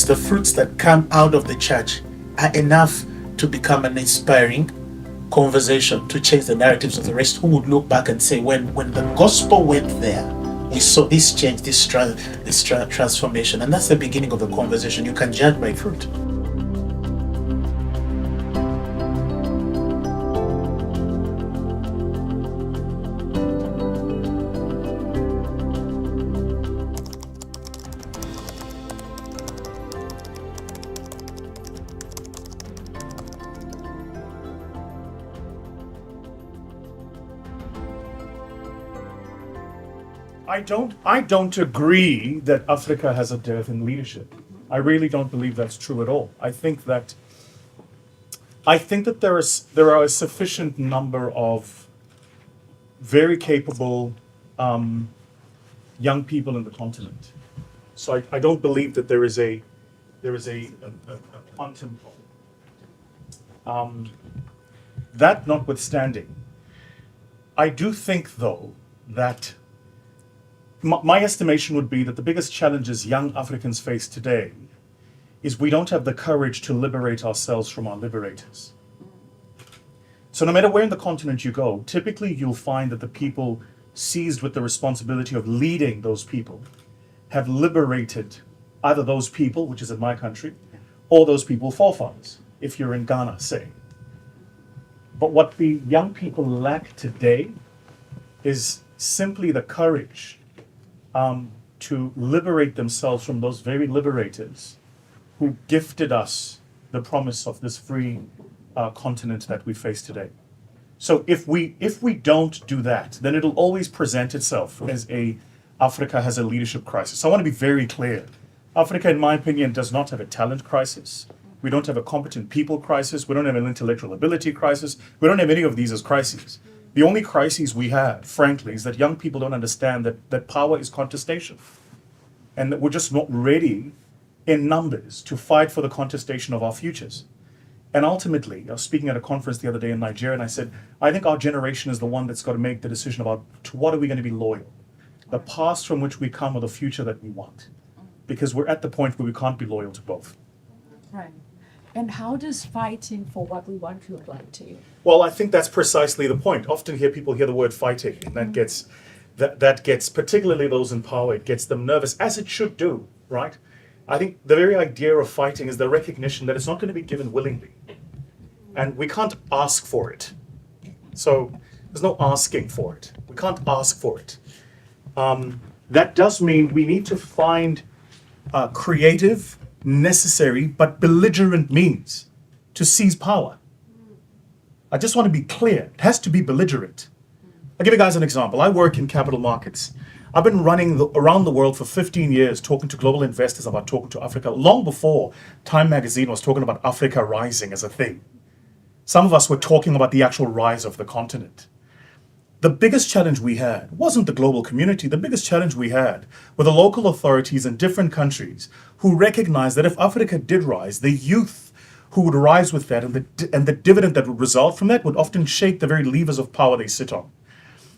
the fruits that come out of the church are enough to become an inspiring conversation to change the narratives of the rest, who would look back and say, when the gospel went there, we saw this change, this transformation. And that's the beginning of the conversation. You can judge by fruit. I don't agree that Africa has a dearth in leadership. I really don't believe that's true at all. I think that there are a sufficient number of very capable young people in the continent. So I don't believe that there is a quantum problem. That notwithstanding, I do think though that my estimation would be that the biggest challenges young Africans face today is we don't have the courage to liberate ourselves from our liberators. So no matter where in the continent you go, typically you'll find that the people seized with the responsibility of leading those people have liberated either those people, which is in my country, or those people forefathers, if you're in Ghana, say. But what the young people lack today is simply the courage to liberate themselves from those very liberators who gifted us the promise of this free continent that we face today. So if we don't do that, then it'll always present itself as Africa has a leadership crisis. I want to be very clear. Africa, in my opinion, does not have a talent crisis. We don't have a competent people crisis. We don't have an intellectual ability crisis. We don't have any of these as crises. The only crises we have, frankly, is that young people don't understand that power is contestation. And that we're just not ready in numbers to fight for the contestation of our futures. And ultimately, I was speaking at a conference the other day in Nigeria, and I said, I think our generation is the one that's got to make the decision about to what are we going to be loyal? The past from which we come or the future that we want? Because we're at the point where we can't be loyal to both. Right. And how does fighting for what we want look like to you? Well, I think that's precisely the point. Often people hear the word fighting, and that gets particularly those in power, it gets them nervous, as it should do, right? I think the very idea of fighting is the recognition that it's not going to be given willingly. And we can't ask for it. So there's no asking for it. We can't ask for it. That does mean we need to find creative, necessary, but belligerent means to seize power. I just want to be clear. It has to be belligerent. I'll give you guys an example. I work in capital markets. I've been running around the world for 15 years, talking to global investors about talking to Africa, long before Time magazine was talking about Africa rising as a thing. Some of us were talking about the actual rise of the continent. The biggest challenge we had wasn't the global community. The biggest challenge we had were the local authorities in different countries who recognized that if Africa did rise, the youth who would rise with that and the dividend that would result from that would often shake the very levers of power they sit on.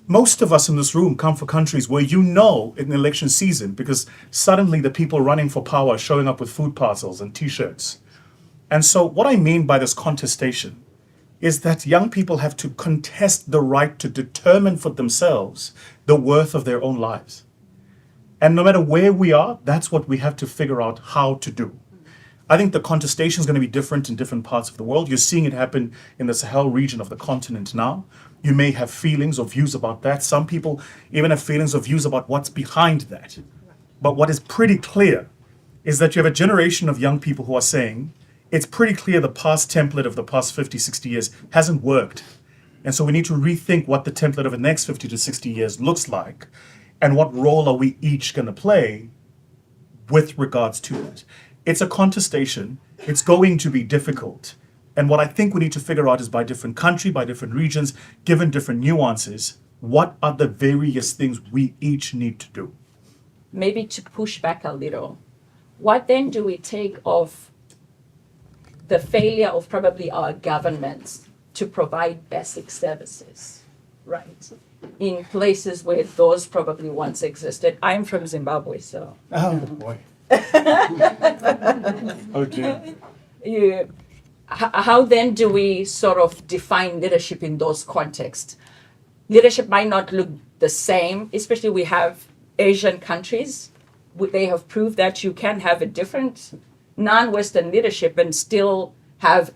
Most of us in this room come from countries where you know in election season, because suddenly the people running for power are showing up with food parcels and t-shirts. And so what I mean by this contestation is that young people have to contest the right to determine for themselves the worth of their own lives. And no matter where we are, that's what we have to figure out how to do. I think the contestation is going to be different in different parts of the world. You're seeing it happen in the Sahel region of the continent now. You may have feelings or views about that. Some people even have feelings or views about what's behind that. But what is pretty clear is that you have a generation of young people who are saying, it's pretty clear the past template of the past 50, 60 years hasn't worked. And so we need to rethink what the template of the next 50 to 60 years looks like, and what role are we each going to play with regards to it. It's a contestation. It's going to be difficult. And what I think we need to figure out is by different country, by different regions, given different nuances, what are the various things we each need to do? Maybe to push back a little, what then do we take of the failure of probably our governments to provide basic services, right? In places where those probably once existed. I'm from Zimbabwe, so. Oh, boy. Oh dear. You, how then do we sort of define leadership in those contexts? Leadership might not look the same, especially we have Asian countries. They have proved that you can have a different non-Western leadership and still have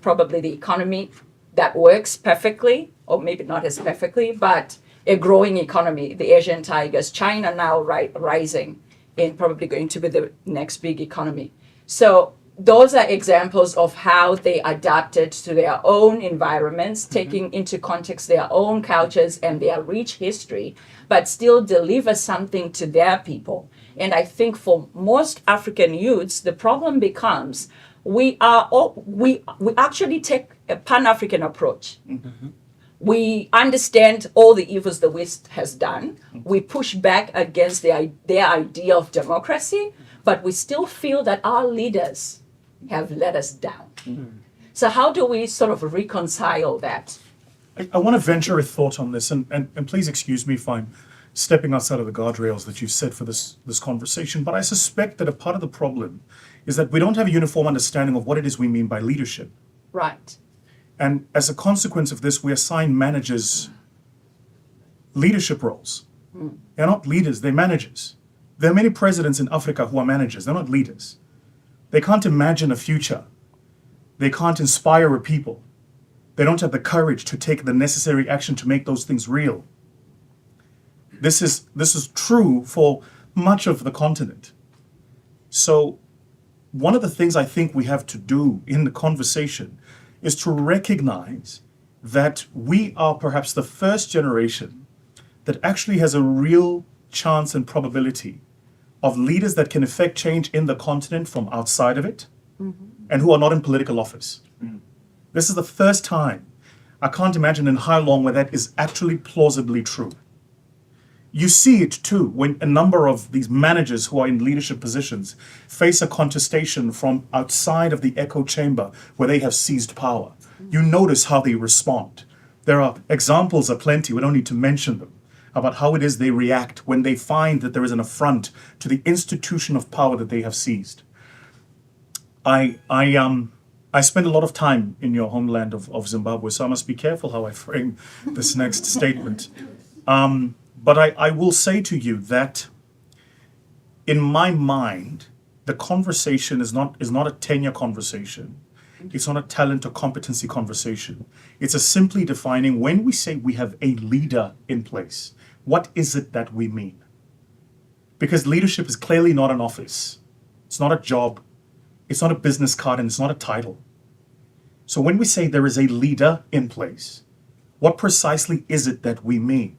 probably the economy that works perfectly, or maybe not as perfectly, but a growing economy. The Asian tigers, China now rising and probably going to be the next big economy. So those are examples of how they adapted to their own environments, taking into context their own cultures and their rich history, but still deliver something to their people. And I think for most African youths, the problem becomes we actually take a Pan-African approach. We understand all the evils the West has done. We push back against their idea of democracy, but we still feel that our leaders have let us down. So how do we sort of reconcile that? I want to venture a thought on this, and please excuse me if I'm stepping outside of the guardrails that you've set for this conversation, but I suspect that a part of the problem is that we don't have a uniform understanding of what it is we mean by leadership. Right. And as a consequence of this, we assign managers leadership roles. They're not leaders, they're managers. There are many presidents in Africa who are managers, they're not leaders. They can't imagine a future. They can't inspire a people. They don't have the courage to take the necessary action to make those things real. This is true for much of the continent. So one of the things I think we have to do in the conversation is to recognize that we are perhaps the first generation that actually has a real chance and probability of leaders that can effect change in the continent from outside of it and who are not in political office. This is the first time, I can't imagine in how long, where that is actually plausibly true. You see it too when a number of these managers who are in leadership positions face a contestation from outside of the echo chamber where they have seized power. You notice how they respond. There are examples aplenty, we don't need to mention them, about how it is they react when they find that there is an affront to the institution of power that they have seized. I spend a lot of time in your homeland of Zimbabwe, so I must be careful how I frame this next statement. But I will say to you that in my mind, the conversation is not a tenure conversation. It's not a talent or competency conversation. It's a simply defining when we say we have a leader in place, what is it that we mean? Because leadership is clearly not an office. It's not a job. It's not a business card, and it's not a title. So when we say there is a leader in place, what precisely is it that we mean?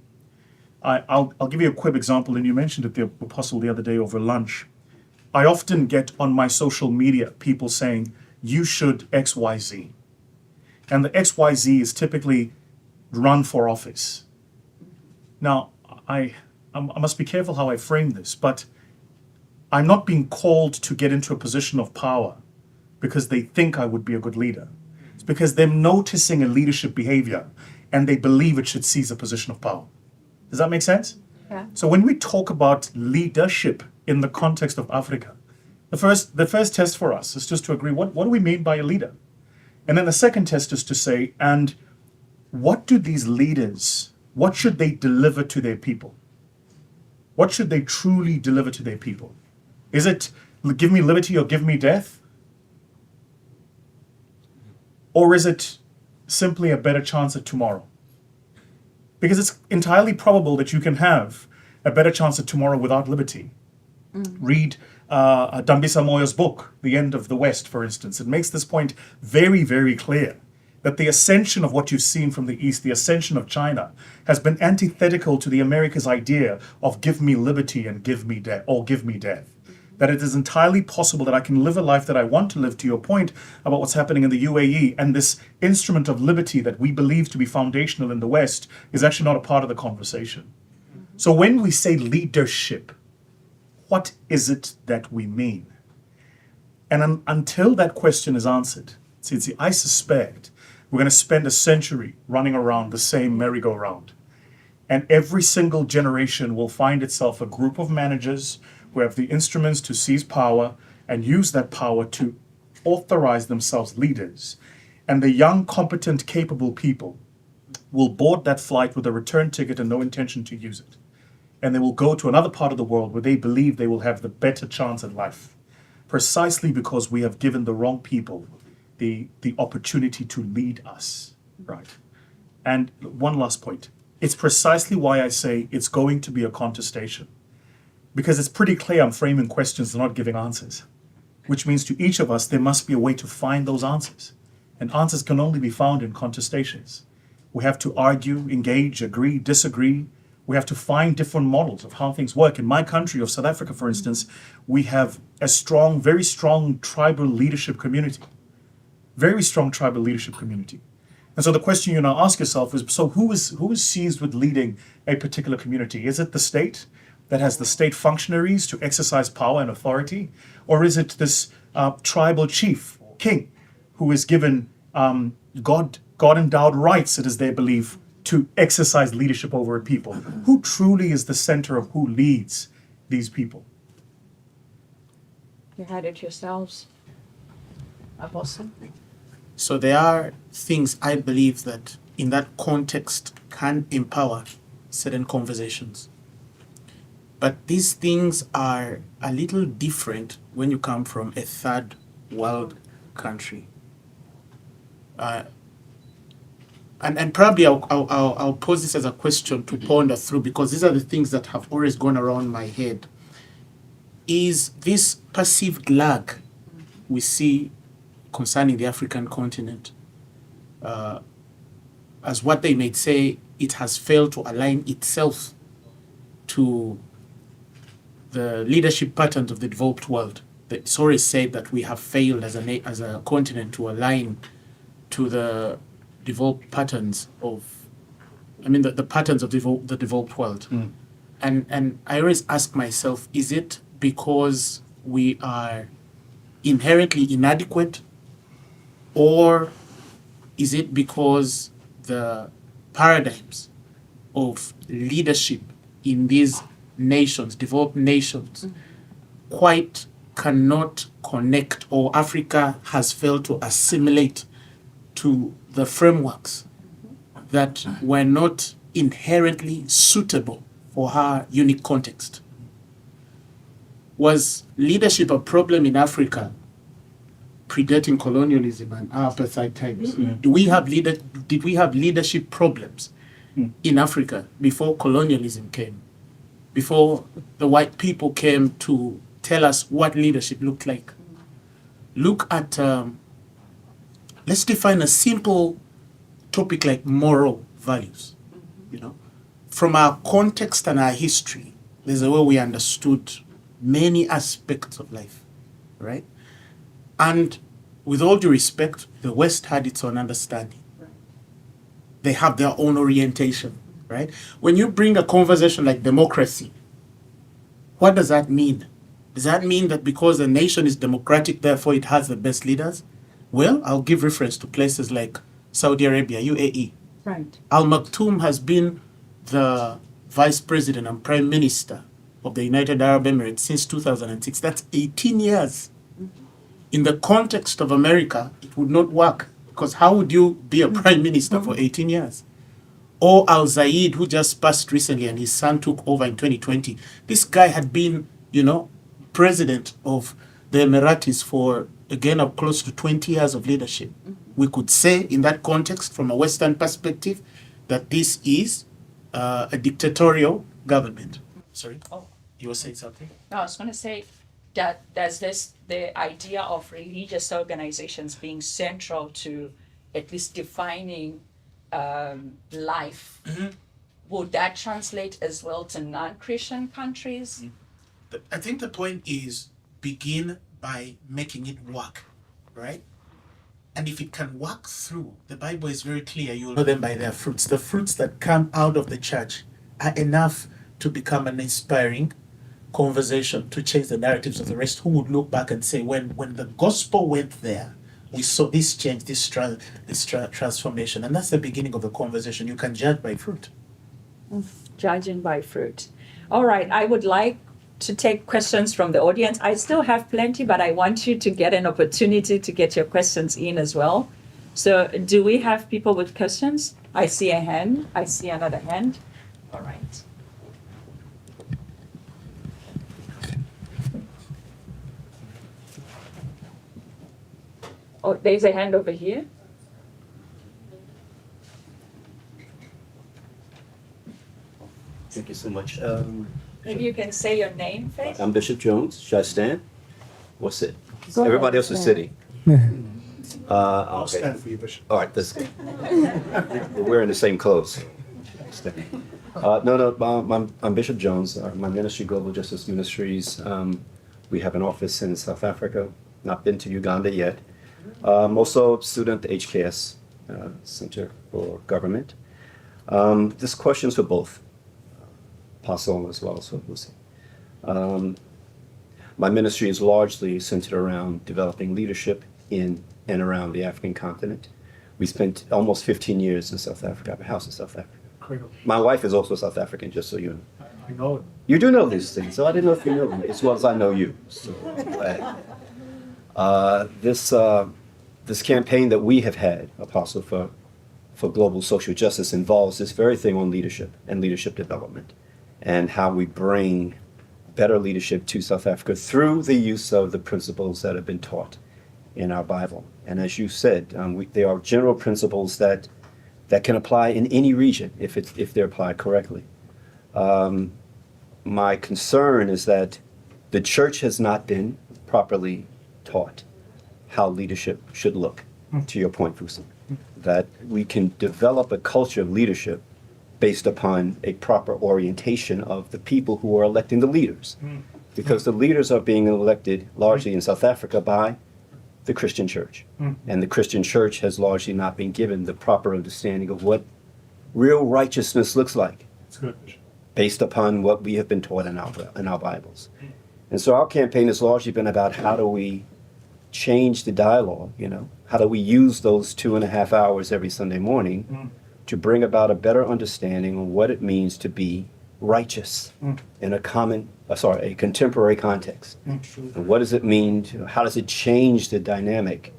I'll give you a quick example, and you mentioned it, the Apostle, the other day over lunch. I often get on my social media people saying, you should XYZ. And the XYZ is typically run for office. Now, I must be careful how I frame this, but I'm not being called to get into a position of power because they think I would be a good leader. It's because they're noticing a leadership behavior and they believe it should seize a position of power. Does that make sense? Yeah. So when we talk about leadership in the context of Africa, the first test for us is just to agree, what do we mean by a leader? And then the second test is to say, and what do these leaders, what should they deliver to their people? What should they truly deliver to their people? Is it give me liberty or give me death? Or is it simply a better chance at tomorrow? Because it's entirely probable that you can have a better chance at tomorrow without liberty. Read Dambisa Moyo's book, The End of the West, for instance. It makes this point very, very clear that the ascension of what you've seen from the East, the ascension of China, has been antithetical to the America's idea of give me liberty and give me death, or give me death. That it is entirely possible that I can live a life that I want to live, to your point about what's happening in the UAE, and this instrument of liberty that we believe to be foundational in the West is actually not a part of the conversation. So when we say leadership, what is it that we mean? And until that question is answered, I suspect we're going to spend a century running around the same merry-go-round. And every single generation will find itself a group of managers who have the instruments to seize power, and use that power to authorize themselves leaders. And the young, competent, capable people will board that flight with a return ticket and no intention to use it. And they will go to another part of the world where they believe they will have the better chance at life, precisely because we have given the wrong people the opportunity to lead us, right? And one last point. It's precisely why I say it's going to be a contestation, because it's pretty clear I'm framing questions and not giving answers, which means to each of us, there must be a way to find those answers. And answers can only be found in contestations. We have to argue, engage, agree, disagree. We have to find different models of how things work. In my country of South Africa, for instance, we have a strong, very strong tribal leadership community. Very strong tribal leadership community. And so the question you now ask yourself is, so who is seized with leading a particular community? Is it the state that has the state functionaries to exercise power and authority? Or is it this tribal chief, king, who is given God-endowed rights, it is their belief, to exercise leadership over a people? Who truly is the center of who leads these people? You had it yourselves. Apostle? So there are things I believe that in that context can empower certain conversations. But these things are a little different when you come from a third world country. And probably I'll pose this as a question to ponder through, because these are the things that have always gone around my head. Is this perceived lag we see concerning the African continent, as what they may say, it has failed to align itself to the leadership patterns of the developed world. It's always said that we have failed as a continent to align to the developed patterns of, the patterns of the developed world. And I always ask myself, is it because we are inherently inadequate, or is it because the paradigms of leadership in these nations, developed nations, quite cannot connect, or Africa has failed to assimilate to the frameworks that were not inherently suitable for her unique context? Was leadership a problem in Africa predating colonialism and apartheid times? Did we have leadership problems in Africa before colonialism came? Before the white people came to tell us what leadership looked like? Look at, let's define a simple topic like moral values. From our context and our history, there's a way we understood many aspects of life, right? And with all due respect, the West had its own understanding. They have their own orientation, right? When you bring a conversation like democracy, what does that mean? Does that mean that because a nation is democratic, therefore it has the best leaders? Well, I'll give reference to places like Saudi Arabia, UAE. Right. Al Maktoum has been the vice president and prime minister of the United Arab Emirates since 2006. That's 18 years. In the context of America, it would not work, because how would you be a prime minister for 18 years? Or Al Zayed, who just passed recently and his son took over in 2020. This guy had been, president of the Emiratis for, again, up close to 20 years of leadership. We could say in that context, from a Western perspective, that this is a dictatorial government. Sorry? Oh. You were saying something? No, I was going to say that there's the idea of religious organizations being central to at least defining life. Would that translate as well to non-Christian countries? I think the point is, begin by making it work, right? And if it can work through, the Bible is very clear, you'll know them by their fruits. The fruits that come out of the church are enough to become an inspiring conversation to change the narratives of the rest, who would look back and say, when the gospel went there, we saw this change, this transformation. And that's the beginning of the conversation. You can judge by fruit. Judging by fruit. All right, I would like to take questions from the audience. I still have plenty, but I want you to get an opportunity to get your questions in as well. So do we have people with questions? I see a hand. I see another hand. All right. Oh, there's a hand over here. Thank you so much. Maybe you can say your name first. I'm Bishop Jones. Should I stand? Or sit? Everybody else is sitting. I'll Okay. stand for you, Bishop. All right, let's go. We're wearing the same clothes. I'm Bishop Jones. My ministry, Global Justice Ministries. We have an office in South Africa. Not been to Uganda yet. I'm also a student at HKS, Center for Government. This question's for both Apostle as well as for Vusi. My ministry is largely centered around developing leadership in and around the African continent. We spent almost 15 years in South Africa. I have a house in South Africa. Incredible. My wife is also South African, just so you know. I know it. You do know these things, so I didn't know if you know them as well as I know you. So this campaign that we have had, Apostle, for global social justice involves this very thing on leadership and leadership development and how we bring better leadership to South Africa through the use of the principles that have been taught in our Bible. And as you said, there are general principles that can apply in any region if they're applied correctly. My concern is that the church has not been properly taught how leadership should look, to your point, Vusi. That we can develop a culture of leadership based upon a proper orientation of the people who are electing the leaders. Because the leaders are being elected largely in South Africa by the Christian church. And the Christian church has largely not been given the proper understanding of what real righteousness looks like, It's good, Bishop. based upon what we have been taught in our Bibles. And so our campaign has largely been about how do we change the dialogue, how do we use those 2.5 hours every Sunday morning to bring about a better understanding of what it means to be righteous in a contemporary context. And what does it mean how does it change the dynamic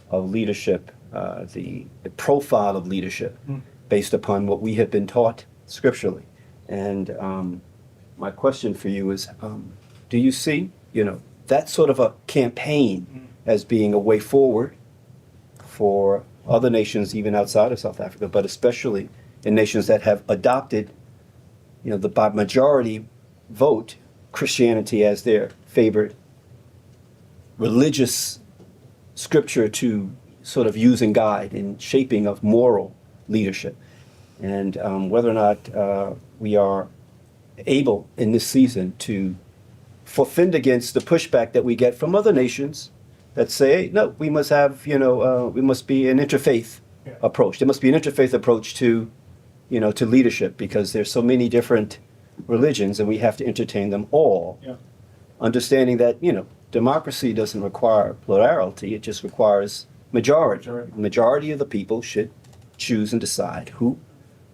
of leadership, the profile of leadership based upon what we have been taught scripturally? And my question for you is, do you see, that sort of a campaign as being a way forward for other nations, even outside of South Africa, but especially in nations that have adopted, by majority vote, Christianity as their favorite religious scripture to sort of use and guide in shaping of moral leadership? And whether or not we are able in this season to fend against the pushback that we get from other nations that say, no, we must have, we must be an interfaith approach. There must be an interfaith approach to leadership because there's so many different religions and we have to entertain them all. Yeah. Understanding that, democracy doesn't require plurality, it just requires majority. Majority of the people should choose and decide who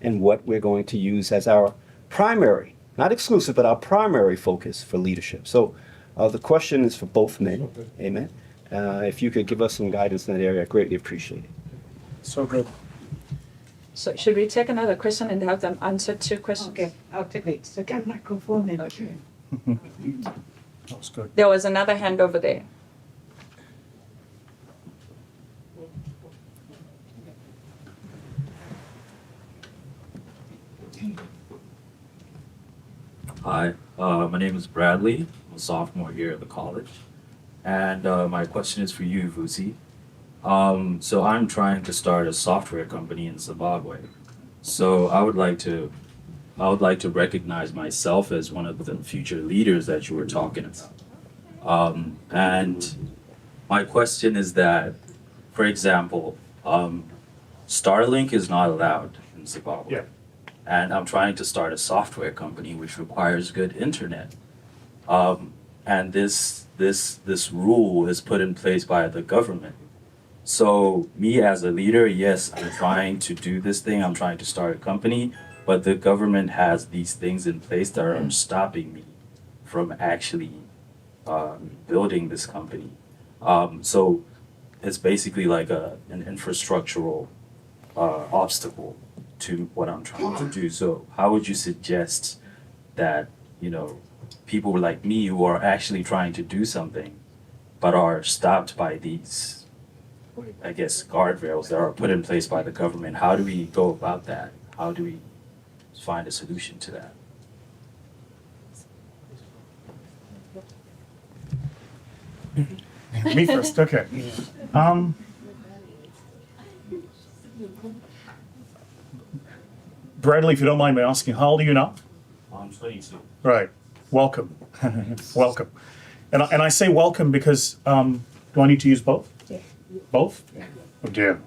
and what we're going to use as our primary, not exclusive, but our primary focus for leadership. So the question is for both men. Amen. If you could give us some guidance in that area, I greatly appreciate it. So good. So should we take another question and have them answer 2 questions? Okay, I'll take it. So get microphone and Okay. That was good. There was another hand over there. Hi, my name is Bradley. I'm a sophomore here at the college. And my question is for you, Vusi. So I'm trying to start a software company in Zimbabwe. So I would like to recognize myself as one of the future leaders that you were talking about. And my question is that, for example, Starlink is not allowed in Zimbabwe. Yeah. And I'm trying to start a software company which requires good internet. And this rule is put in place by the government. So me as a leader, yes, I'm trying to do this thing. I'm trying to start a company, but the government has these things in place that are stopping me from actually building this company. So it's basically like an infrastructural obstacle to what I'm trying to do. So how would you suggest that, people like me who are actually trying to do something but are stopped by these, I guess, guardrails that are put in place by the government, how do we go about that? How do we find a solution to that? Me first, okay. Bradley, if you don't mind me asking, how old are you now? I'm 22. Right. Welcome. Welcome. And I say welcome because, do I need to use both? Yeah. Both? Oh dear.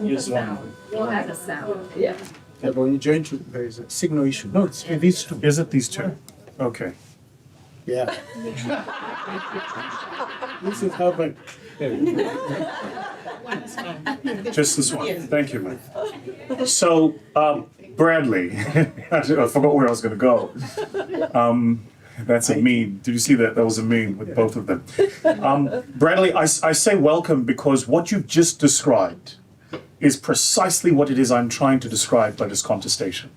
Use one. We'll have a sound. Yeah. Yeah, but when you join, there is a signal issue. No, it's these two. Is it these two? Okay. Yeah. This is how bad. Just this one. Thank you, man. So, Bradley, I forgot where I was going to go. That's a meme. Did you see that? That was a meme with both of them. Bradley, I say welcome because what you've just described is precisely what it is I'm trying to describe by this contestation.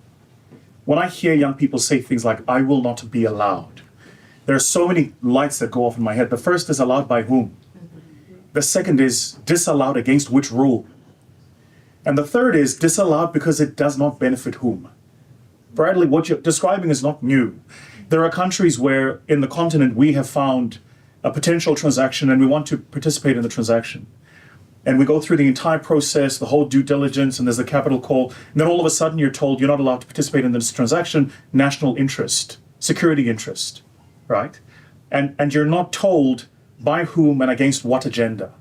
When I hear young people say things like, I will not be allowed, there are so many lights that go off in my head. The first is allowed by whom? The second is disallowed against which rule? And the third is disallowed because it does not benefit whom? Bradley, what you're describing is not new. There are countries where in the continent we have found a potential transaction and we want to participate in the transaction. And we go through the entire process, the whole due diligence, and there's a capital call. And then all of a sudden you're told you're not allowed to participate in this transaction, national interest, security interest, right? And you're not told by whom and against what agenda.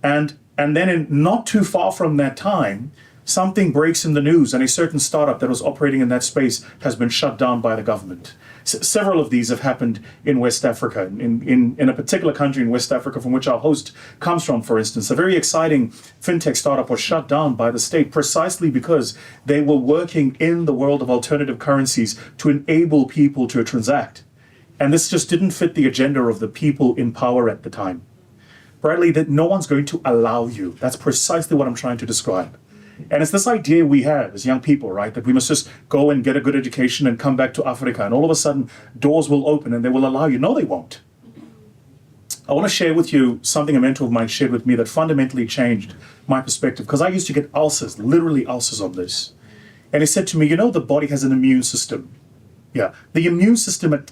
And then in not too far from that time, something breaks in the news and a certain startup that was operating in that space has been shut down by the government. Several of these have happened in West Africa, in a particular country in West Africa from which our host comes from, for instance. A very exciting fintech startup was shut down by the state precisely because they were working in the world of alternative currencies to enable people to transact. And this just didn't fit the agenda of the people in power at the time. Bradley, that no one's going to allow you. That's precisely what I'm trying to describe. And it's this idea we have as young people, right, that we must just go and get a good education and come back to Africa, and all of a sudden doors will open and they will allow you. No, they won't. I want to share with you something a mentor of mine shared with me that fundamentally changed my perspective, because I used to get ulcers, literally ulcers on this. And he said to me, the body has an immune system. Yeah, the immune system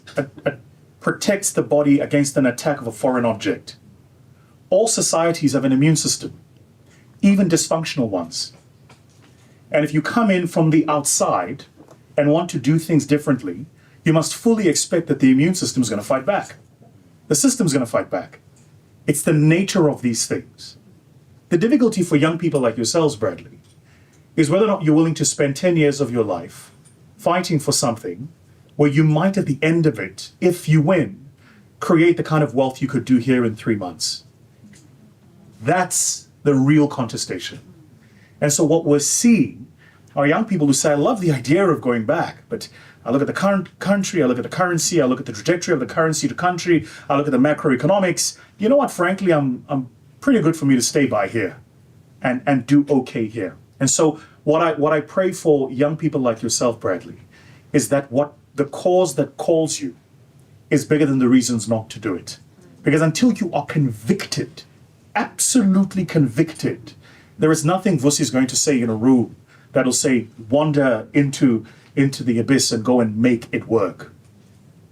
protects the body against an attack of a foreign object. All societies have an immune system, even dysfunctional ones. And if you come in from the outside and want to do things differently, you must fully expect that the immune system is going to fight back. The system's going to fight back. It's the nature of these things. The difficulty for young people like yourselves, Bradley, is whether or not you're willing to spend 10 years of your life fighting for something where you might, at the end of it, if you win, create the kind of wealth you could do here in 3 months. That's the real contestation. And so what we're seeing are young people who say, I love the idea of going back, but I look at the current country, I look at the currency, I look at the trajectory of the currency to country, I look at the macroeconomics. You know what, frankly, I'm pretty good for me to stay by here and do okay here. And so what I pray for young people like yourself, Bradley, is that what the cause that calls you is bigger than the reasons not to do it. Because until you are convicted, absolutely convicted, there is nothing Vusi is going to say in a room that'll say, wander into the abyss and go and make it work.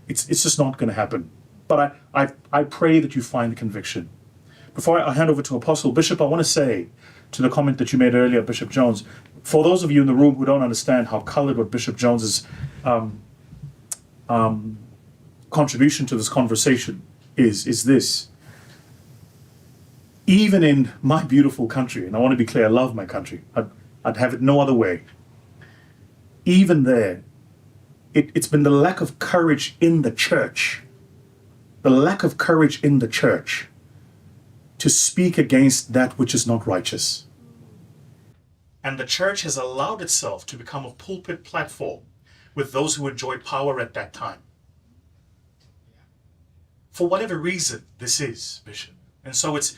It's just not going to happen. But I pray that you find the conviction. Before I hand over to Apostle Bishop, I want to say to the comment that you made earlier, Bishop Jones, for those of you in the room who don't understand how colored what Bishop Jones's contribution to this conversation is this. Even in my beautiful country, and I want to be clear, I love my country. I'd have it no other way. Even there, it's been the lack of courage in the church, to speak against that which is not righteous. And the church has allowed itself to become a pulpit platform with those who enjoyed power at that time. For whatever reason, this is, Bishop. And so it's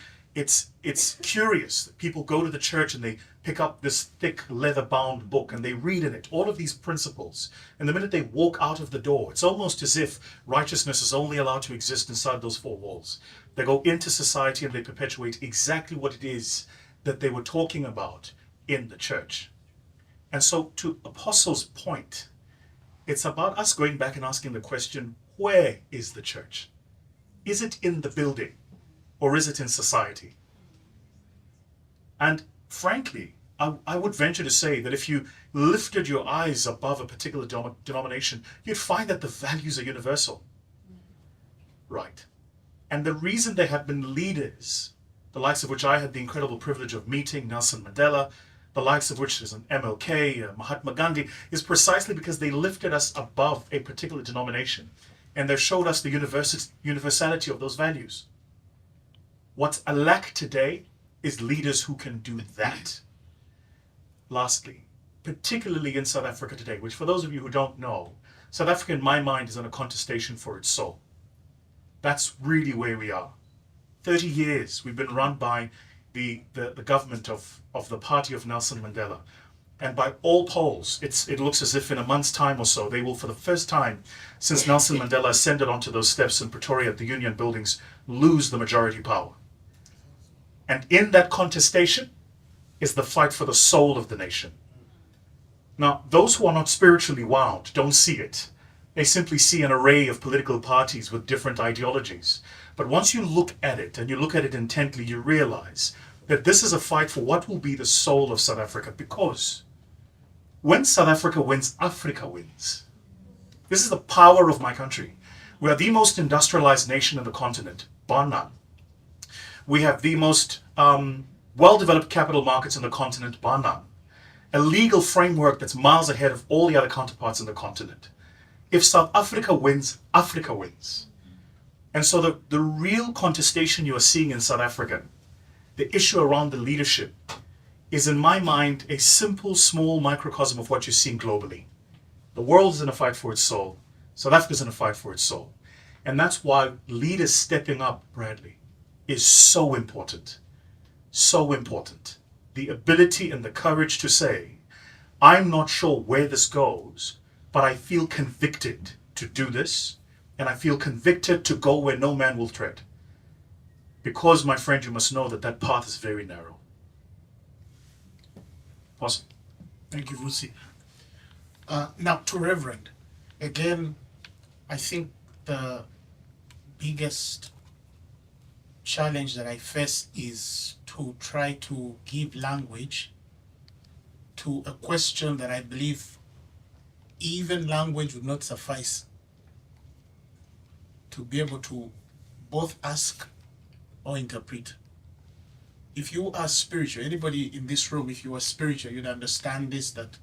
curious that people go to the church and they pick up this thick leather-bound book and they read in it all of these principles. And the minute they walk out of the door, it's almost as if righteousness is only allowed to exist inside those four walls. They go into society and they perpetuate exactly what it is that they were talking about in the church. And so to Apostle's point, it's about us going back and asking the question, where is the church? Is it in the building or is it in society? And frankly, I would venture to say that if you lifted your eyes above a particular denomination, you'd find that the values are universal. Right. And the reason there have been leaders, the likes of which I had the incredible privilege of meeting, Nelson Mandela, the likes of which is an MLK, Mahatma Gandhi, is precisely because they lifted us above a particular denomination and they showed us the universality of those values. What's a lack today is leaders who can do that. Lastly, particularly in South Africa today, which for those of you who don't know, South Africa in my mind is on a contestation for its soul. That's really where we are. 30 years we've been run by the government of the party of Nelson Mandela. And by all polls, it looks as if in a month's time or so, they will, for the first time since Nelson Mandela ascended onto those steps in Pretoria at the Union buildings, lose the majority power. And in that contestation is the fight for the soul of the nation. Now, those who are not spiritually wound don't see it. They simply see an array of political parties with different ideologies. But once you look at it, and you look at it intently, you realize that this is a fight for what will be the soul of South Africa, because when South Africa wins, Africa wins. This is the power of my country. We are the most industrialized nation in the continent, bar none. We have the most well-developed capital markets in the continent, bar none. A legal framework that's miles ahead of all the other counterparts in the continent. If South Africa wins, Africa wins. And so the real contestation you are seeing in South Africa, the issue around the leadership, is in my mind a simple, small microcosm of what you're seeing globally. The world is in a fight for its soul. South Africa is in a fight for its soul. And that's why leaders stepping up, Bradley, is so important. So important. The ability and the courage to say, I'm not sure where this goes, but I feel convicted to do this, and I feel convicted to go where no man will tread. Because, my friend, you must know that that path is very narrow. Awesome. Thank you, Vusi. Now, to Reverend, again, I think the biggest challenge that I face is to try to give language to a question that I believe even language would not suffice to be able to both ask or interpret. If you are spiritual, anybody in this room, if you are spiritual, you'd understand this, that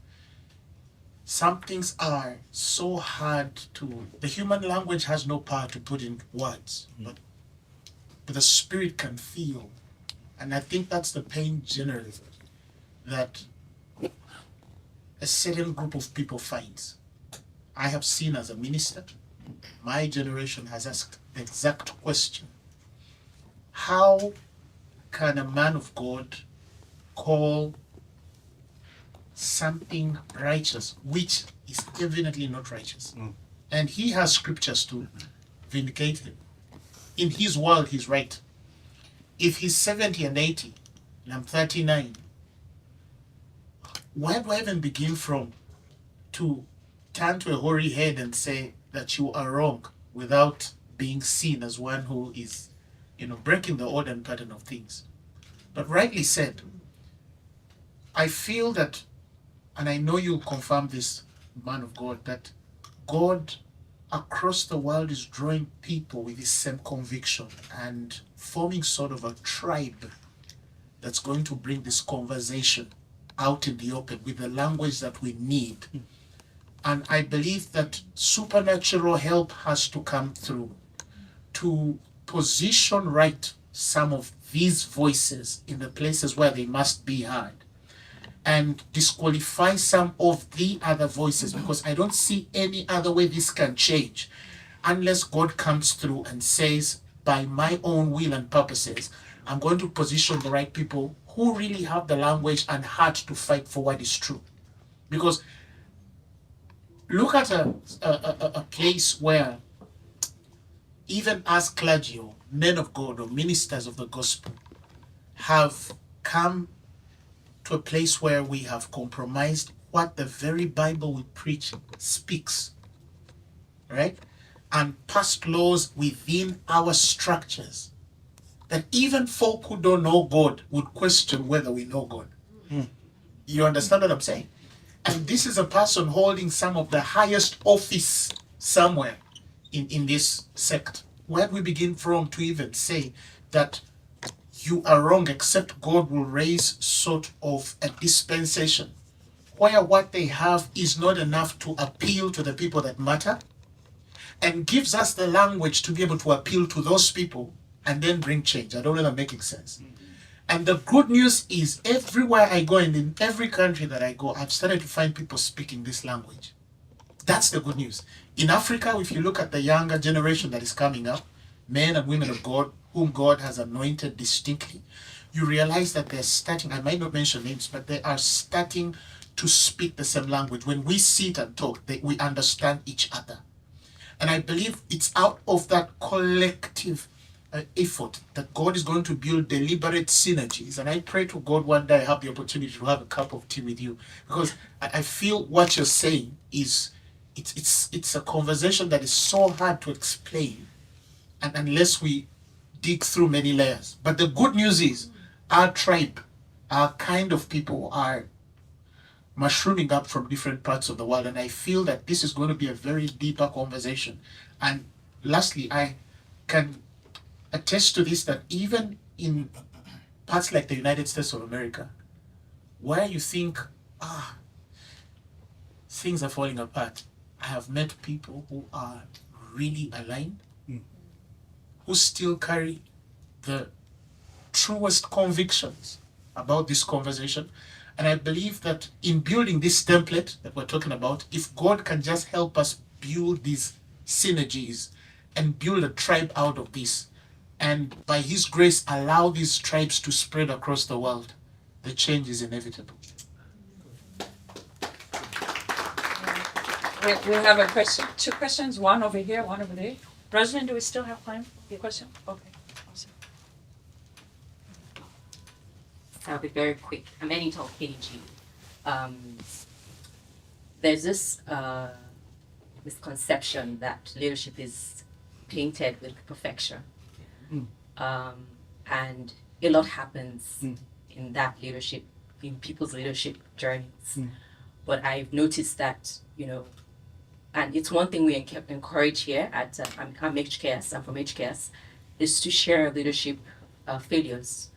some things are so hard to, the human language has no power to put in words, but the spirit can feel. And I think that's the pain generally that a certain group of people finds. I have seen as a minister, my generation has asked the exact question. How can a man of God call something righteous, which is evidently not righteous? And he has scriptures to vindicate him. In his world, he's right. If he's 70 and 80, and I'm 39, where do I even begin from to turn to a hoary head and say that you are wrong without being seen as one who is, breaking the order and pattern of things? But rightly said, I feel that, and I know you'll confirm this, man of God, that God across the world is drawing people with the same conviction and forming sort of a tribe that's going to bring this conversation out in the open with the language that we need. And I believe that supernatural help has to come through to position right some of these voices in the places where they must be heard. and disqualify some of the other voices, because I don't see any other way this can change unless God comes through and says, by my own will and purposes, I'm going to position the right people who really have the language and heart to fight for what is true. Because look at a place where even as clergy or men of God or ministers of the gospel have come to a place where we have compromised what the very Bible we preach speaks, right? And passed laws within our structures that even folk who don't know God would question whether we know God. You understand what I'm saying? And this is a person holding some of the highest office somewhere in this sect. Where do we begin from to even say that you are wrong, except God will raise sort of a dispensation where what they have is not enough to appeal to the people that matter, and gives us the language to be able to appeal to those people and then bring change. I don't know if I'm making sense. And the good news is everywhere I go and in every country that I go, I've started to find people speaking this language. That's the good news. In Africa, if you look at the younger generation that is coming up, men and women of God, whom God has anointed distinctly, you realize that they're starting, I might not mention names, but they are starting to speak the same language. When we sit and talk, we understand each other. And I believe it's out of that collective effort that God is going to build deliberate synergies. And I pray to God one day I have the opportunity to have a cup of tea with you, because I feel what you're saying is it's a conversation that is so hard to explain, and unless we dig through many layers. But the good news is our tribe, our kind of people are mushrooming up from different parts of the world, and I feel that this is going to be a very deeper conversation. And lastly, I can attest to this, that even in parts like the United States of America, where you think things are falling apart, I have met people who are really aligned, who still carry the truest convictions about this conversation. And I believe that in building this template that we're talking about, if God can just help us build these synergies and build a tribe out of this, and by His grace allow these tribes to spread across the world, the change is inevitable. We have a question, two questions, one over here, one over there. President, do we still have time for your question? Okay. Awesome. I'll be very quick. I'm Anita KG. There's this misconception that leadership is painted with perfection. And a lot happens in that leadership, in people's leadership journeys. But I've noticed that, and it's one thing we encourage here at I'm from HKS, is to share leadership failures.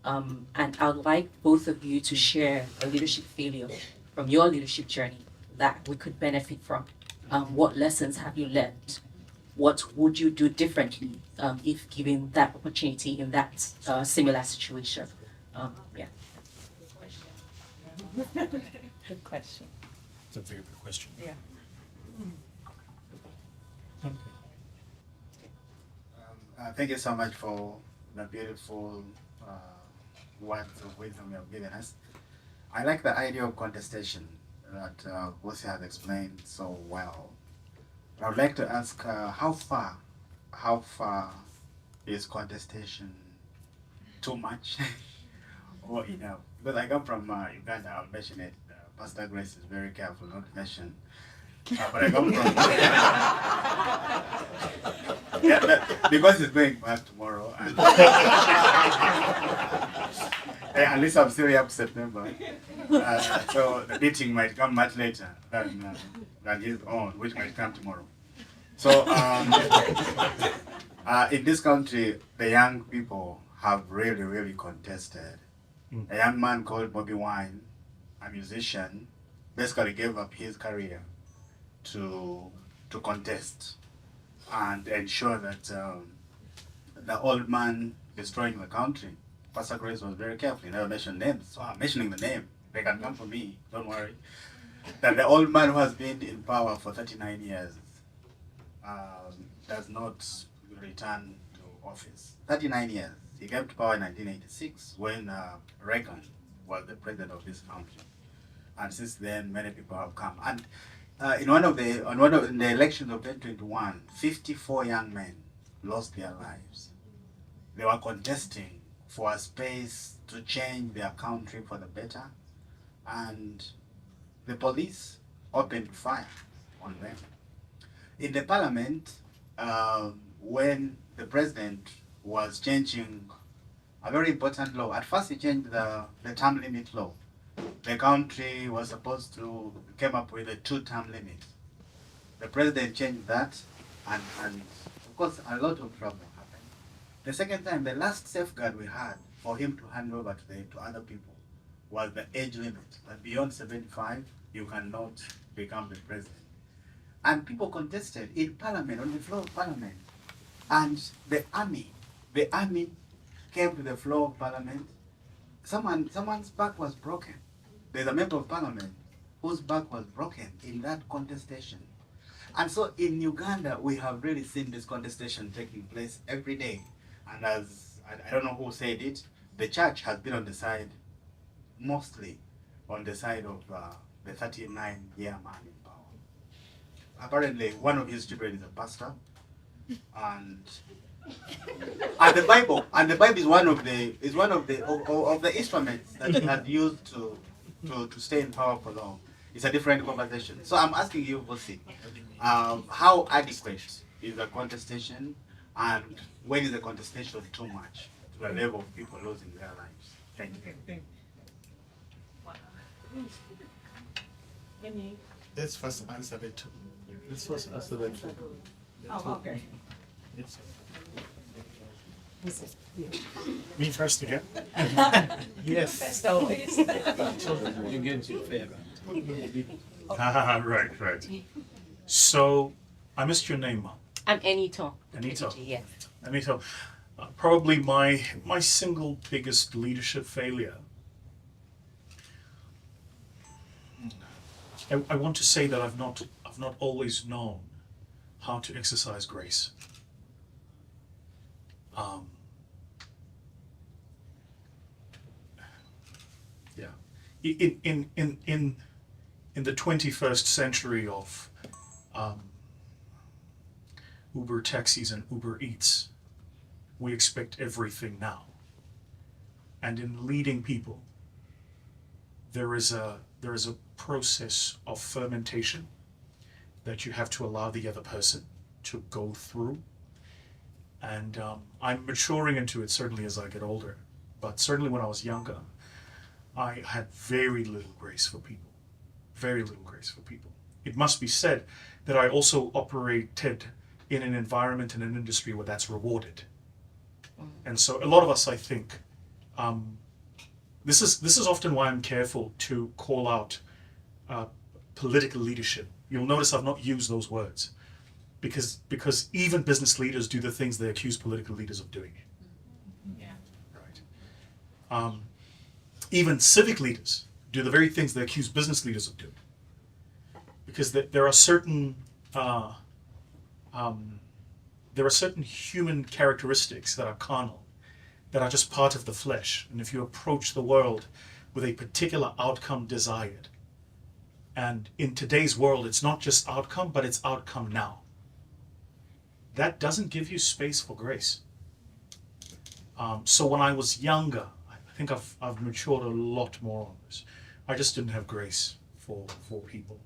And I'd like both of you to share a leadership failure from your leadership journey that we could benefit from. What lessons have you learned? What would you do differently if given that opportunity in that similar situation? Yeah. Good question. It's a very good question. Yeah. Thank you so much for the beautiful words of wisdom you have given us. I like the idea of contestation that Vusi has explained so well. I would like to ask how far is contestation too much or enough? Because I come from Uganda, I'll mention it. Pastor Grace is very careful not to mention. But I come from because he's going back tomorrow. And at least I'm still here up September. So the meeting might come much later than his own, which might come tomorrow. So in this country, the young people have really, really contested. A young man called Bobby Wine, a musician, basically gave up his career to contest and ensure that the old man destroying the country. Pastor Grace was very careful, he never mentioned names, so I'm mentioning the name. they can come for me, don't worry, that the old man who has been in power for 39 years does not return to office. 39 years. He came to power in 1986 when Reagan was the president of this country. And since then, many people have come. And in the elections of 2021, 54 young men lost their lives. They were contesting for a space to change their country for the better, and the police opened fire on them. In the parliament, when the president was changing a very important law, at first he changed the term limit law. The country was supposed to came up with a 2-term limit. The president changed that, and of course a lot of trouble happened. The second time, the last safeguard we had for him to hand over to other people was the age limit. That beyond 75, you cannot become the president. And people contested in parliament, on the floor of parliament. And the army came to the floor of parliament. Someone's back was broken. There's a member of parliament whose back was broken in that contestation. And so in Uganda, we have really seen this contestation taking place every day. And as I don't know who said it, the church has been on the side, mostly on the side of the 39-year man in power. Apparently, one of his children is a pastor, and the Bible is one of the instruments that he has used to stay in power for long. It's a different conversation. So I'm asking you, Vusi, how adequate is the contestation, and when is the contestation too much to the level of people losing their lives? Thank you. Let's first answer the two. Oh, okay. Yes. Me first again? Yes. Best always. Right. So, I missed your name, Ma. I'm Anito. Anito. Yes. Anito, probably my single biggest leadership failure. I want to say that I've not always known how to exercise grace. In the 21st century of Uber taxis and Uber Eats, we expect everything now. And in leading people, there is a process of fermentation that you have to allow the other person to go through. And I'm maturing into it certainly as I get older, but certainly when I was younger, I had very little grace for people. Very little grace for people. It must be said that I also operated in an environment, in an industry where that's rewarded. And so a lot of us, I think, this is often why I'm careful to call out political leadership. You'll notice I've not used those words because even business leaders do the things they accuse political leaders of doing. Yeah. Right. Even civic leaders do the very things they accuse business leaders of doing. Because there are certain human characteristics that are carnal, that are just part of the flesh. And if you approach the world with a particular outcome desired, and in today's world, it's not just outcome, but it's outcome now. That doesn't give you space for grace. So when I was younger, I think I've matured a lot more on this. I just didn't have grace for people.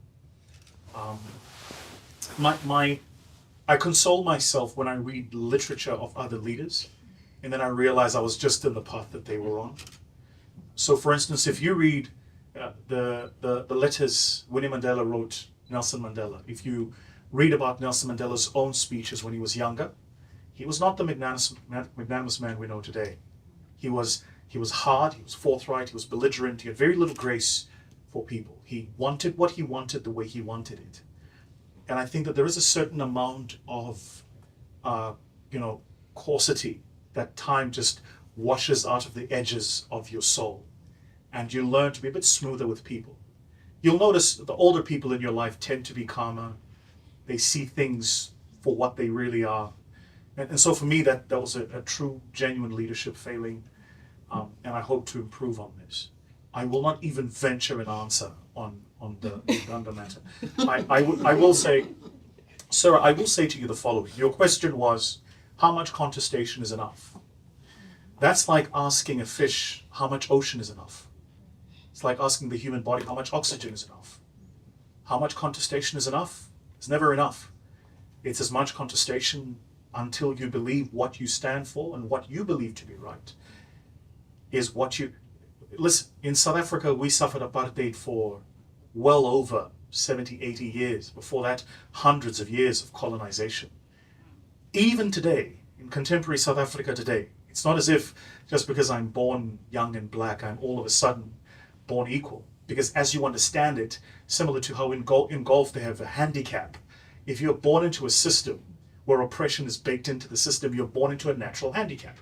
I console myself when I read literature of other leaders, and then I realize I was just in the path that they were on. So for instance, if you read the letters Winnie Mandela wrote Nelson Mandela, if you read about Nelson Mandela's own speeches when he was younger, he was not the magnanimous man we know today. He was hard, he was forthright, he was belligerent, he had very little grace for people. He wanted what he wanted the way he wanted it. And I think that there is a certain amount of coarsity that time just washes out of the edges of your soul. and you learn to be a bit smoother with people. You'll notice the older people in your life tend to be calmer. They see things for what they really are. And so for me, that was a true, genuine leadership failing. And I hope to improve on this. I will not even venture an answer on the Uganda matter. I will say, Sarah, I will say to you the following. Your question was, how much contestation is enough? That's like asking a fish how much ocean is enough. It's like asking the human body how much oxygen is enough. How much contestation is enough? It's never enough. It's as much contestation until you believe what you stand for and what you believe to be right is what you... Listen, in South Africa, we suffered apartheid for well over 70, 80 years. Before that, hundreds of years of colonization. Even today, in contemporary South Africa today, it's not as if just because I'm born young and black, I'm all of a sudden born equal. Because as you understand it, similar to how in golf they have a handicap, if you're born into a system where oppression is baked into the system, you're born into a natural handicap.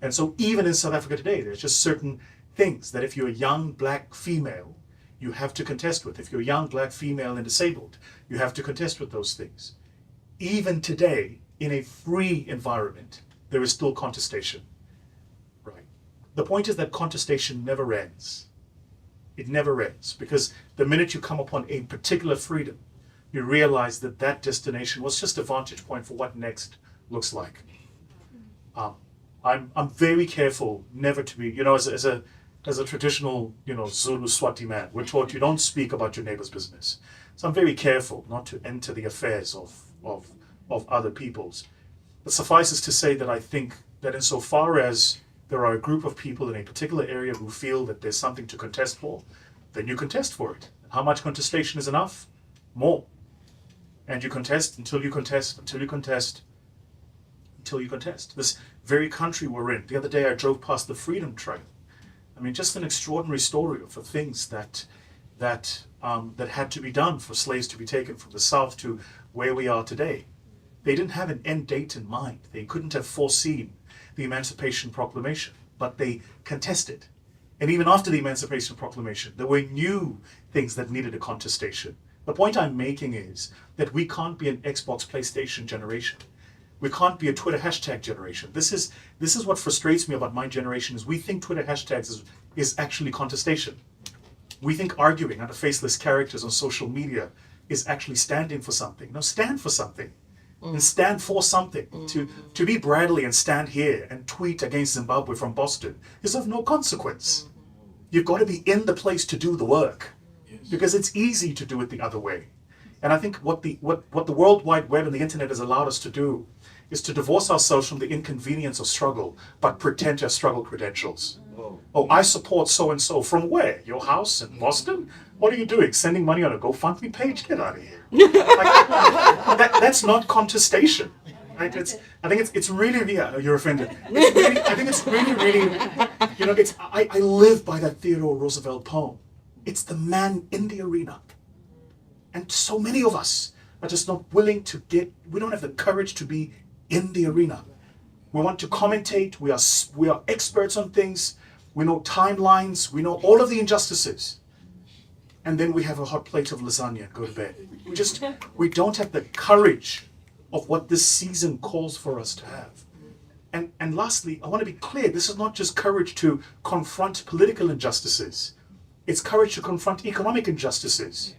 And so even in South Africa today, there's just certain things that if you're a young black female, you have to contest with. If you're a young black female and disabled, you have to contest with those things. Even today, in a free environment, there is still contestation. Right. The point is that contestation never ends. It never ends, because the minute you come upon a particular freedom, you realize that that destination was just a vantage point for what next looks like. I'm very careful never to be, as a traditional, Zulu Swati man, we're taught you don't speak about your neighbor's business. So I'm very careful not to enter the affairs of other people's. But suffices to say that I think that insofar as there are a group of people in a particular area who feel that there's something to contest for, then you contest for it. How much contestation is enough? More. And you contest until you contest, until you contest, until you contest. This very country we're in. The other day I drove past the Freedom Trail. I mean, just an extraordinary story of the things that had to be done for slaves to be taken from the South to where we are today. They didn't have an end date in mind. They couldn't have foreseen the Emancipation Proclamation, but they contested. And even after the Emancipation Proclamation, there were new things that needed a contestation. The point I'm making is that we can't be an Xbox, PlayStation generation. We can't be a Twitter hashtag generation. This is what frustrates me about my generation, is we think Twitter hashtags is actually contestation. We think arguing under faceless characters on social media is actually standing for something. No, stand for something. And stand for something. To be Bradley and stand here and tweet against Zimbabwe from Boston is of no consequence. You've got to be in the place to do the work. Because it's easy to do it the other way. And I think what the World Wide Web and the internet has allowed us to do is to divorce ourselves from the inconvenience of struggle, but pretend to have struggle credentials. Oh, I support so-and-so. From where? Your house in Boston? What are you doing? Sending money on a GoFundMe page? Get out of here. That's not contestation. Right? I think it's really, yeah, you're offended. I think it's really, I live by that Theodore Roosevelt poem. It's the man in the arena. And so many of us are just not willing to we don't have the courage to be in the arena. We want to commentate, we are experts on things, we know timelines, we know all of the injustices. And then we have a hot plate of lasagna and go to bed. We don't have the courage of what this season calls for us to have. And lastly, I want to be clear, this is not just courage to confront political injustices. It's courage to confront economic injustices.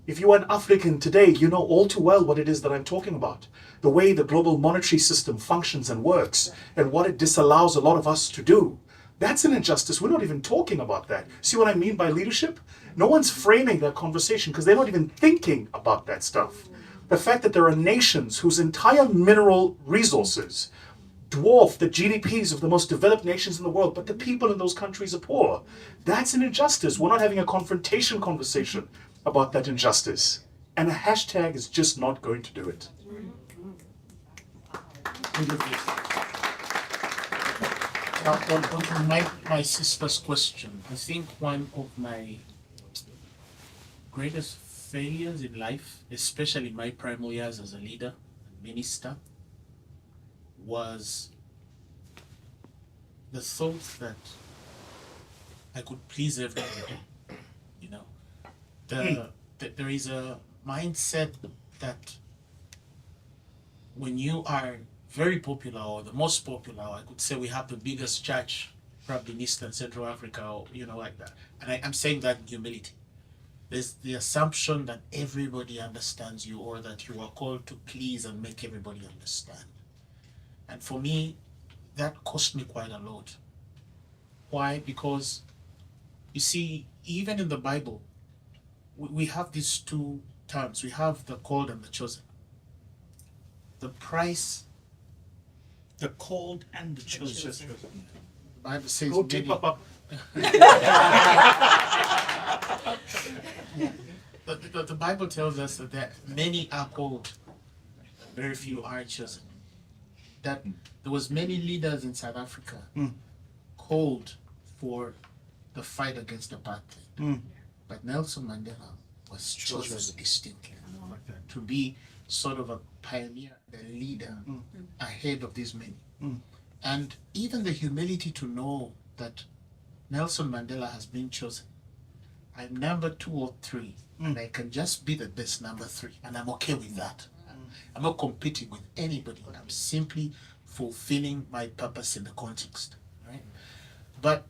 If you are an African today, you know all too well what it is that I'm talking about. The way the global monetary system functions and works, and what it disallows a lot of us to do. That's an injustice. We're not even talking about that. See what I mean by leadership? No one's framing that conversation because they're not even thinking about that stuff. The fact that there are nations whose entire mineral resources dwarf the GDPs of the most developed nations in the world, but the people in those countries are poor. That's an injustice. We're not having a confrontation conversation about that injustice. And a hashtag is just not going to do it. Now, on my sister's question, I think one of my greatest failures in life, especially in my primary years as a leader and minister, was the thought that I could please everybody. You know, there is a mindset that when you are very popular or the most popular, I could say we have the biggest church probably in Eastern Central Africa, or like that. And I'm saying that in humility. There's the assumption that everybody understands you, or that you are called to please and make everybody understand. And for me, that cost me quite a lot. Why? Because you see, even in the Bible, we have these two terms. We have the called and the chosen. The price, The called and the chosen. the Bible says Go deep many, up. the Bible tells us that many are called, very few are chosen. That there was many leaders in South Africa called for the fight against apartheid. But Nelson Mandela was chosen distinctly to be sort of a pioneer, a leader ahead of these many. And even the humility to know that Nelson Mandela has been chosen. I'm number 2 or 3, and I can just be the best number 3, and I'm okay with that. I'm not competing with anybody. I'm simply fulfilling my purpose in the context, right? But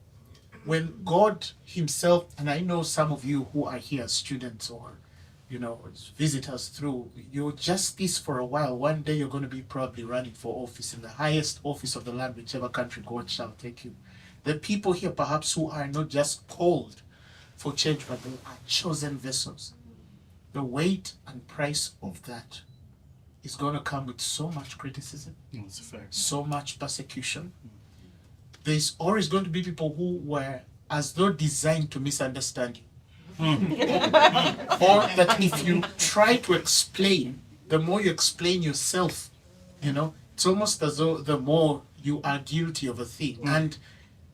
when God Himself, and I know some of you who are here, students or visitors through, you're just this for a while. One day you're going to be probably running for office in the highest office of the land, whichever country God shall take you. The people here perhaps who are not just called for change, but they are chosen vessels. The weight and price of that is going to come with so much criticism, That's a fact. so much persecution. There's always going to be people who were as though designed to misunderstand you. Or that if you try to explain, the more you explain yourself, it's almost as though the more you are guilty of a thing. And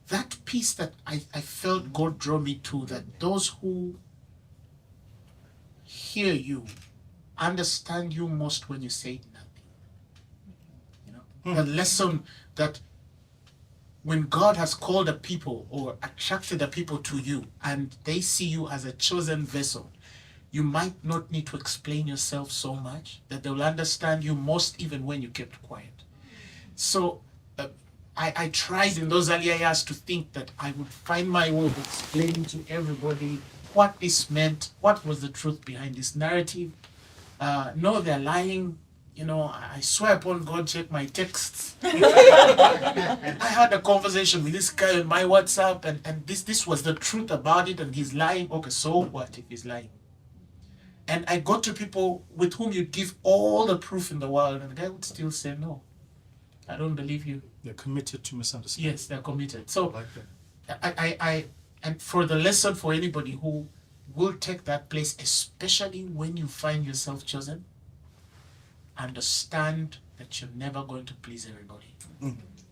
that piece that I felt God draw me to, that those who hear you understand you most when you say nothing. The lesson that when God has called a people or attracted a people to you and they see you as a chosen vessel, you might not need to explain yourself so much, that they'll understand you most even when you kept quiet. So I tried in those earlier years to think that I would find my way of explaining to everybody what this meant, what was the truth behind this narrative. No, they're lying. I swear upon God, check my texts. I had a conversation with this guy on my WhatsApp, and this was the truth about it, and he's lying. Okay, so what if he's lying? And I got to people with whom you give all the proof in the world, and the guy would still say, no, I don't believe you. They're committed to misunderstanding. Yes, they're committed. So I like that. and for the lesson for anybody who will take that place, especially when you find yourself chosen, understand that you're never going to please everybody.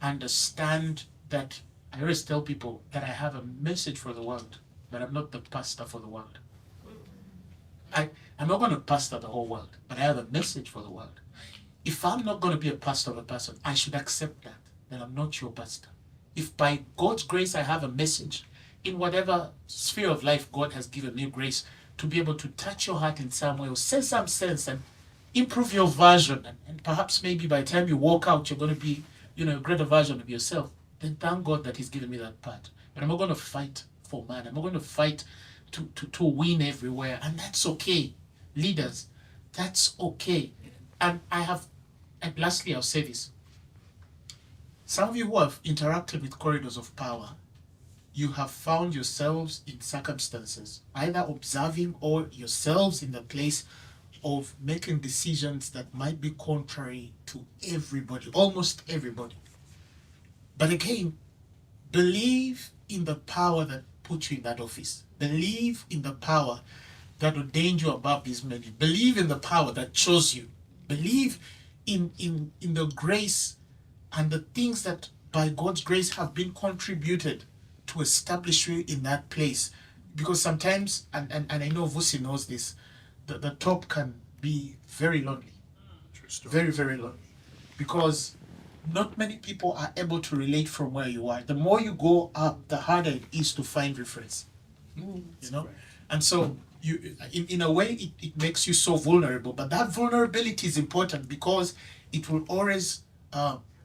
Understand that I always tell people that I have a message for the world, but I'm not the pastor for the world. I'm not going to pastor the whole world, but I have a message for the world. If I'm not going to be a pastor of a person, I should accept that I'm not your pastor. If by God's grace I have a message in whatever sphere of life God has given me grace to be able to touch your heart in some way or say some sense and improve your version, and perhaps maybe by the time you walk out you're going to be a greater version of yourself, then thank God that He's given me that part. But I'm not going to fight for man. I'm not going to fight to win everywhere, and that's okay. Leaders, that's okay. And lastly, I'll say this. Some of you who have interacted with corridors of power, you have found yourselves in circumstances, either observing or yourselves in the place of making decisions that might be contrary to everybody, almost everybody. But again, believe in the power that put you in that office. Believe in the power that ordained you above these men. Believe in the power that chose you. Believe in the grace and the things that by God's grace have been contributed to establish you in that place. Because sometimes, and I know Vusi knows this, the top can be very lonely. True story. Very, very lonely. Because not many people are able to relate from where you are. The more you go up, the harder it is to find reference. You know, and so you, in a way, it makes you so vulnerable. But that vulnerability is important because it will always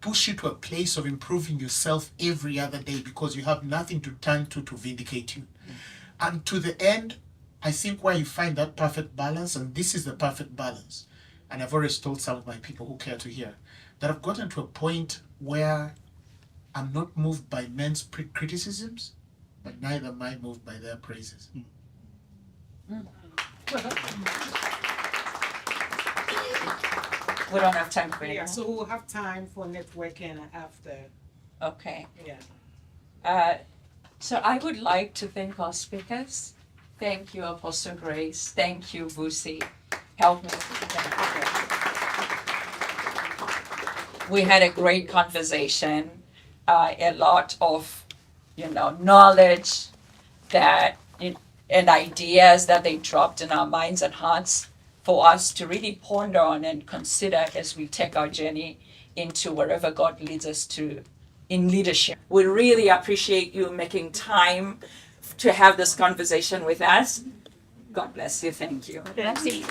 push you to a place of improving yourself every other day because you have nothing to turn to vindicate you. And to the end, I think where you find that perfect balance, and this is the perfect balance, and I've always told some of my people who care to hear, that I've gotten to a point where I'm not moved by men's criticisms, but neither am I moved by their praises. We don't have time for any Yeah, more. so we'll have time for networking after. Okay. Yeah. So I would like to thank our speakers. Thank you, Apostle Grace. Thank you, Vusi. Help me. We had a great conversation, a lot of, knowledge and ideas that they dropped in our minds and hearts for us to really ponder on and consider as we take our journey into wherever God leads us to in leadership. We really appreciate you making time to have this conversation with us. God bless you. Thank you. Bless you.